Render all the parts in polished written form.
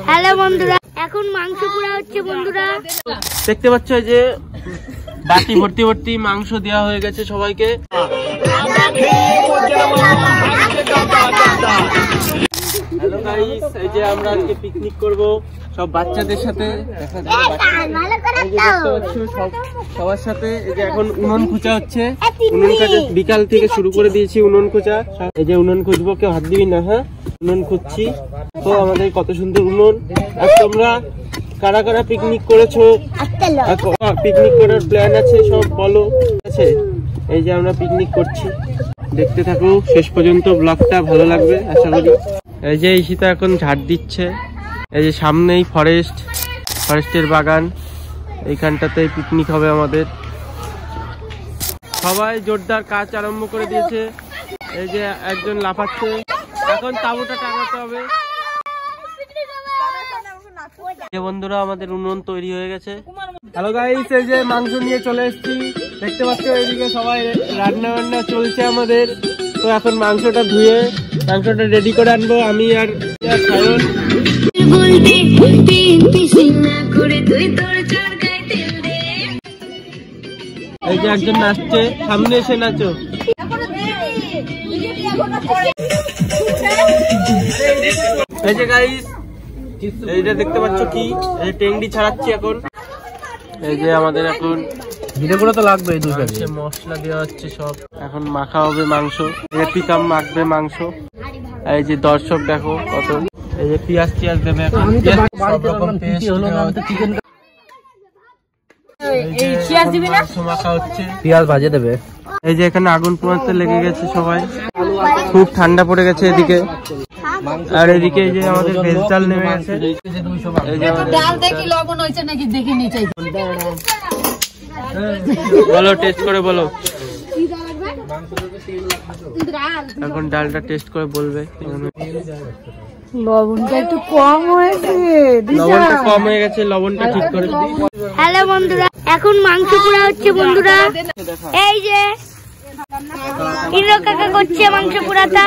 Hello বন্ধুরা, এখন মাংস পোড়া হচ্ছে বন্ধুরা। দেখতে পাচ্ছ যে বাটি ভর্তি ভর্তি মাংস দেওয়া হয়ে গেছে সবাইকে। হ্যালো গাইস, এই যে আমরা আজকে পিকনিক করব সব বাচ্চাদের সাথে। সবার সাথে এই যে এখন উনুন খোঁচা হচ্ছে। উনুন খোঁচা বিকাল থেকে শুরু করে দিয়েছি। উনুন খোঁচা, এই যে উনুন খুঁজবো, কেউ হাত দিবি না। হ্যাঁ, উনুন খুঁজছি। তো আমাদের কত সুন্দর উনুন। আর তোমরা কারা কারা পিকনিক করেছো, পিকনিক করার প্ল্যান আছে সব বলো। আছে, এই যে আমরা পিকনিক করছি, দেখতে থাকো শেষ পর্যন্ত। ব্লগটা ভালো লাগবে আশা করি। এই যে ঈশিতা এখন ঝাড় দিচ্ছে। এই যে সামনেই ফরেস্টের বাগান, এইখানটাতে পিকনিক হবে আমাদের। সবাই জোরদার কাজ আরম্ভ করে দিয়েছে। এই যে একজন লাফাচ্ছে, এখন তাঁবুটা টাঙাতে হবে। বন্ধুরা, আমাদের উনুন তৈরি হয়ে গেছে। হ্যালো গাইস, এই যে মাংস নিয়ে চলে এসেছি। দেখতে পাচ্ছ এদিকে সবাই রান্না বান্না চলছে আমাদের। তো এখন মাংসটা ধুয়ে মাংসটা রেডি করে আনবো আমি আর সায়ন। এই যে একজন নাচছে, সামনে এসে নাচো। এই যে গাইস, এইটা দেখতে পাচ্ছ কি, এই টেংডি ছাড়াচ্ছি এখন। এই যে আমাদের এখন ভিডিওগুলো তো লাগবে, মশলা দেওয়া হচ্ছে সব। এখন মাখা হবে মাংস, পিকাম মাখবে মাংস। এই যে দর্শক দেখো কত, এই যে পেঁয়াজ দেবে এখন। মাখা হচ্ছে, পেঁয়াজ ভাজে দেবে। এই যে এখানে আগুন পোড়াতে লেগে গেছে সবাই, খুব ঠান্ডা পড়ে গেছে এদিকে। আর এদিকে এই যে আমাদের ভেজ ডাল নেমে গেছে। বলো, টেস্ট করে বলো। এখন ডালটা টেস্ট করে বলবে। লবণটা একটু কম হয়েছে, লবণটা কম হয়ে গেছে, লবণটা ঠিক করে। হ্যালো বন্ধুরা, এখন মাংস পোড়া হচ্ছে বন্ধুরা। এই যে হিরো কাকা করছে মাংস পোড়াটা।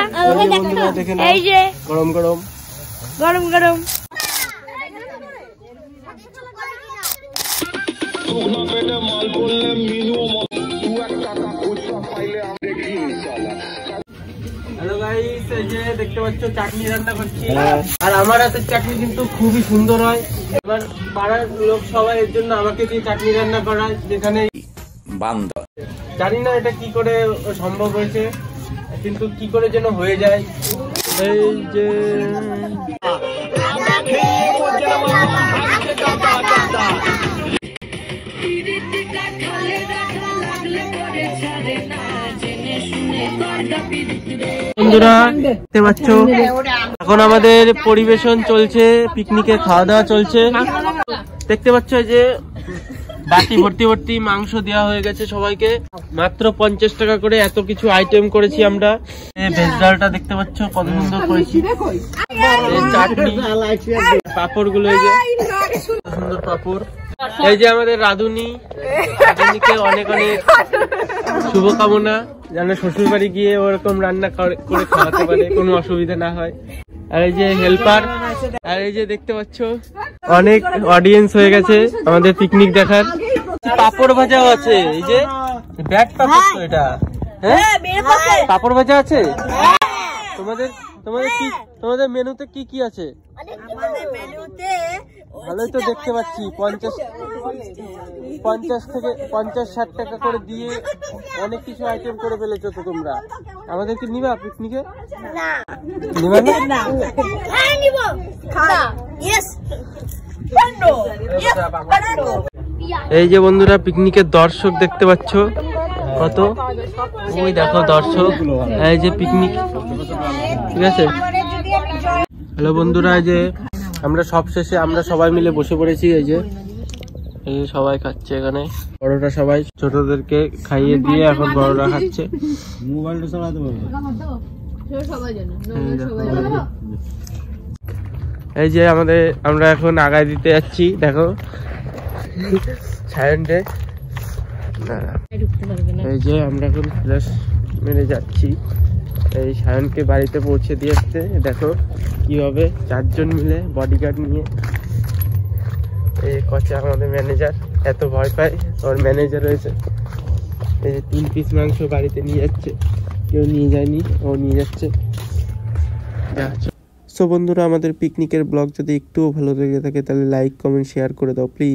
এই যে গরম গরম গরম গরম। হ্যালো গাইস, এই যে দেখতে পাচ্ছ চাটনি রান্না করছি। আর আমার হাতের চাটনি কিন্তু খুবই সুন্দর হয়। এবার পাড়ার লোক সবাই এর জন্য আমাকে দিয়ে চাটনি রান্না করায়, যেখানে জানি না এটা কি করে সম্ভব হয়েছে, কিন্তু কি করে যেন হয়ে যায়। এই যে বন্ধুরা দেখতে পাচ্ছ, এখন আমাদের পরিবেশন চলছে, পিকনিকে খাওয়া দাওয়া চলছে। দেখতে পাচ্ছ যে বাটি ভর্তি ভর্তি মাংস দেওয়া হয়ে গেছে সবাইকে। মাত্র 50 টাকা করে এত কিছু আইটেম করেছি আমরা। ভেজ ডালটা দেখতে পাচ্ছ কত সুন্দর করেছি। চাটনি, পাপড় গুলো, এই যে সুন্দর পাপড়। এই যে আমাদের রাধুনিকে অনেক অনেক শুভকামনা, যেন শ্বশুর বাড়ি গিয়ে ওরকম রান্না করে খাওয়াতে পারে, কোনো অসুবিধা না হয়। আর এই যে হেল্পার, আর এই যে দেখতে পাচ্ছ অনেক অডিয়েন্স হয়ে গেছে আমাদের পিকনিক দেখার। পাপড় ভাজাও আছে, এই যে ব্যাট পাপড় তো এটা। হ্যাঁ, পাপড় ভাজা আছে। তোমাদের মেনুতে কি কি আছে? ভালোই তো দেখতে পাচ্ছি। 50-60 টাকা করে দিয়ে অনেক কিছু আইটেম করে ফেলেছো তো তোমরা। আমাদেরকে নিবা পিকনিকে? নিবা না? এই যে বন্ধুরা, পিকনিকের দর্শক দেখতে পাচ্ছ কত, ওই দেখো দর্শক। এই যে পিকনিক, ঠিক আছে। হ্যালো বন্ধুরা, এই যে আমরা সব শেষে আমরা সবাই মিলে বসে পড়েছি। এই যে সবাই খাচ্ছে এখানে। বড়রা সবাই ছোটদেরকে খাইয়ে দিয়ে এখন বড়রা খাচ্ছে। এই যে আমরা এখন আগায় দিতে যাচ্ছি, দেখো সায়নটে। এই যে আমরা এখন ফ্রেশ মেরে যাচ্ছি। এই সায়নকে বাড়িতে পৌঁছে দিয়ে আসতে দেখো কি হবে, 4 জন মিলে বডিগার্ড নিয়ে। এই কচা আমাদের ম্যানেজার, এত ভয় পায়, ওর ম্যানেজার রয়েছে। এই যে 3 পিস মাংস বাড়িতে নিয়ে যাচ্ছে, কেউ নিয়ে যায়নি, ও নিয়ে যাচ্ছে। সো বন্ধুরা, আমাদের পিকনিকের ব্লগ যদি একটুও ভালো লেগে থাকে তাহলে লাইক কমেন্ট শেয়ার করে দাও প্লিজ।